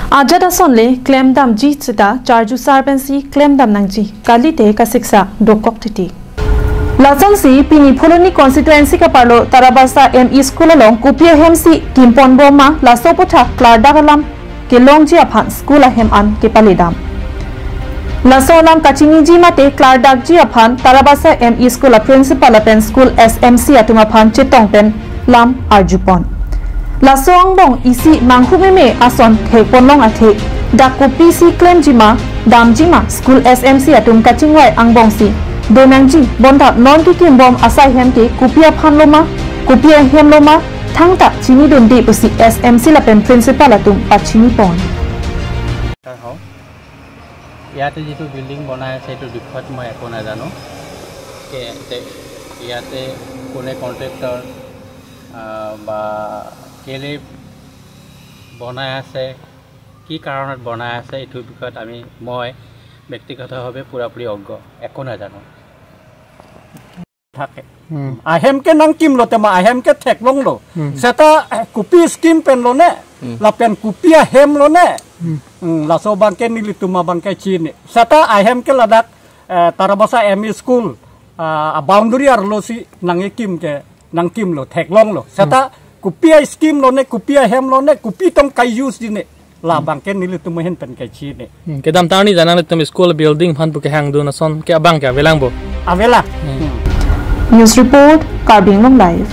Aja da sonle claim dam ji chita charju sarbensi claim dam nangji kalite ka siksa dokok titi. Lasang si pini pholoni constituency ka parlo Tarabasa ME school along kupia hemsi kimpon boma laso putha klardagalam ke longji aphan school ahem an ke palidam. Laso nam kachini ji mate klardag ji aphan Tarabasa ME school a principal apen school SMC atuma phan chitong pen lam arjupon. Laso angbong isi manghumeme ason the ponlong athe dako PC claim jima dam jima school SMC atum kachingwai angbong si donangji bonda non ki kimbom asai hem ke kupia phanloma kupia hemloma thangta chini dondi usi SMC la pen principal atum pachini pon ইয়াতে যেটো building বনাই আছে এটো বিষয়ত মই একো না জানো কে ইয়াতে কোনে কন্ট্ৰাক্টৰ বা কেলে বনাই আছে কি কাৰণত বনাই আছে এটো বিষয়ত আমি মই ব্যক্তিগতভাৱে পুৰাপুৰি অজ্ঞ একো না জানো থাকে আহেম কে নং কিম লতে মা আহেম কে ঠেক লং লো সেটা কুপি স্কিম পেন লো নে লা পেন কুপিয়া হেম লো নে laso bangke nili tuma bangke chini sata ahem ke ladak Tarabasa ME school boundary ar lo si nangikim ke nangkim lo theklong lo sata kupia scheme lo ne kupia hem lo ne kupi tong kai use dine la bangke nili tuma hen pen ke chini ke dam tani janang tum school building phan pu ke hang do na son ke abang ke avelang bo avela news report Karbing Long Live.